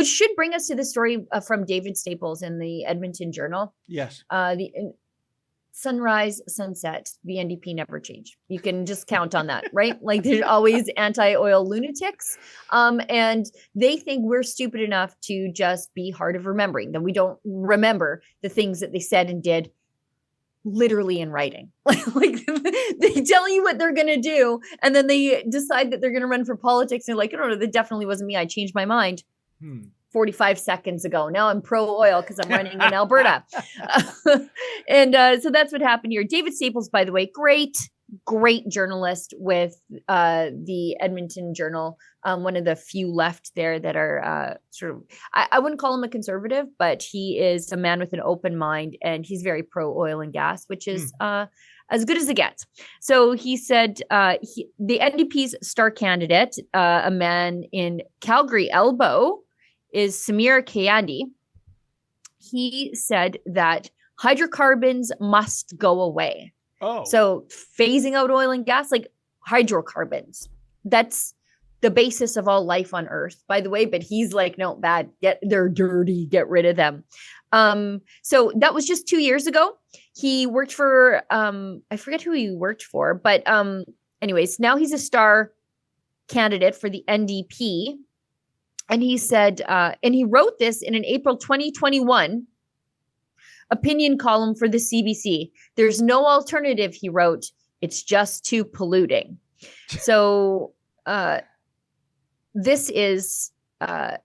which should bring us to the story from David Staples in the Edmonton Journal. Yes. The sunrise, sunset, the NDP never change. You can just count on that, right? Like there's always anti-oil lunatics. And they think we're stupid enough to just be hard of remembering, that we don't remember the things that they said and did literally in writing. Like they tell you what they're going to do, and then they decide that they're going to run for politics. And they're like, no, that definitely wasn't me. I changed my mind 45 seconds ago. Now I'm pro-oil because I'm running in Alberta. And so that's what happened here. David Staples, by the way, great journalist with the Edmonton Journal. One of the few left there that are sort of, I wouldn't call him a conservative, but he is a man with an open mind, and he's very pro-oil and gas, which is as good as it gets. So he said the NDP's star candidate, a man in Calgary, Elbow, is Samir Kayandi. He said that hydrocarbons must go away. Oh. So phasing out oil and gas, like hydrocarbons, that's the basis of all life on Earth, by the way. But he's like, no, bad. They're dirty. Get rid of them. So that was just 2 years ago. He worked for, I forget who he worked for, but anyways, now he's a star candidate for the NDP. And he said, and he wrote this in an April 2021 opinion column for the CBC. There's no alternative, he wrote. It's just too polluting. So this is the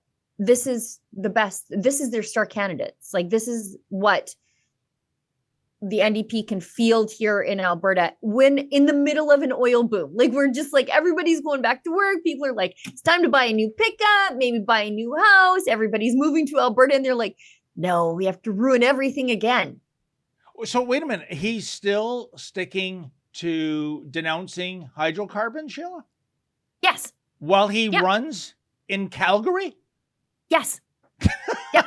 best. This is their star candidates. Like, this is what the NDP can field here in Alberta when in the middle of an oil boom. Like, we're just like, everybody's going back to work. People are like, it's time to buy a new pickup, maybe buy a new house. Everybody's moving to Alberta, and they're like, no, we have to ruin everything again. So wait a minute. He's still sticking to denouncing hydrocarbons, Sheila? Yes. While he runs in Calgary? Yes. Yeah.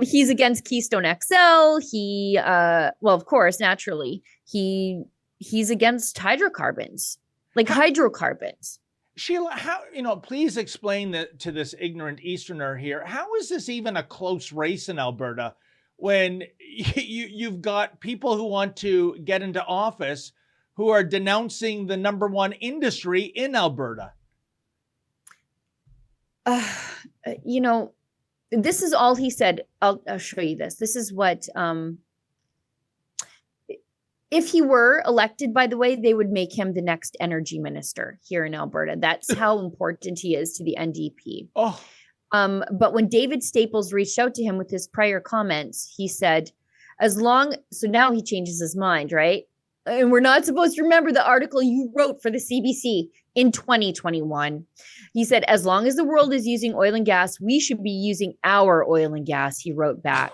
He's against Keystone XL. He, well, of course, naturally, he's against hydrocarbons, like hydrocarbons. Sheila, how, please explain to this ignorant Easterner here, how is this even a close race in Alberta when you've got people who want to get into office who are denouncing the number one industry in Alberta? This is all he said. I'll show you this. This is what, if he were elected, by the way, they would make him the next energy minister here in Alberta. That's how important he is to the NDP. Oh. But when David Staples reached out to him with his prior comments, he said, so now he changes his mind, right? And we're not supposed to remember the article you wrote for the CBC in 2021. He said, as long as the world is using oil and gas, we should be using our oil and gas, he wrote back.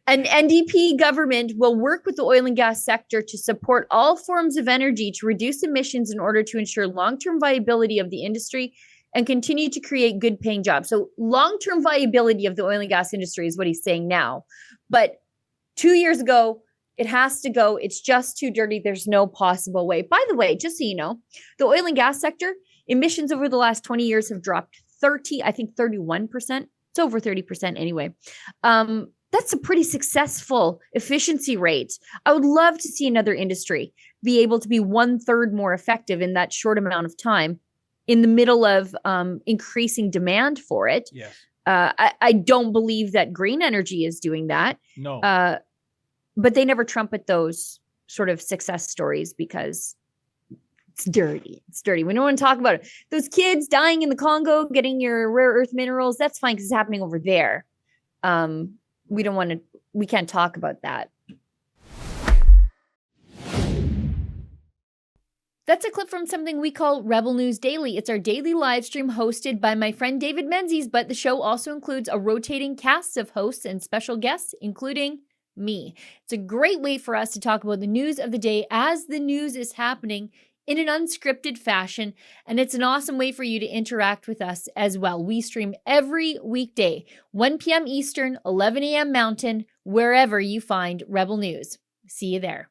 An NDP government will work with the oil and gas sector to support all forms of energy to reduce emissions in order to ensure long-term viability of the industry and continue to create good paying jobs. So long-term viability of the oil and gas industry is what he's saying now. But 2 years ago, it has to go. It's just too dirty. There's no possible way. By the way, just so you know, the oil and gas sector emissions over the last 20 years have dropped 31%. It's over 30% anyway. That's a pretty successful efficiency rate. I would love to see another industry be able to be 1/3 more effective in that short amount of time in the middle of increasing demand for it. Yes. I don't believe that green energy is doing that. No. But they never trumpet those sort of success stories because it's dirty. It's dirty. We don't want to talk about it. Those kids dying in the Congo, getting your rare earth minerals, that's fine because it's happening over there. We can't talk about that. That's a clip from something we call Rebel News Daily. It's our daily live stream hosted by my friend David Menzies, but the show also includes a rotating cast of hosts and special guests, including me. It's a great way for us to talk about the news of the day as the news is happening in an unscripted fashion, and it's an awesome way for you to interact with us as well. We stream every weekday, 1 p.m. Eastern, 11 a.m. Mountain, wherever you find Rebel News. See you there.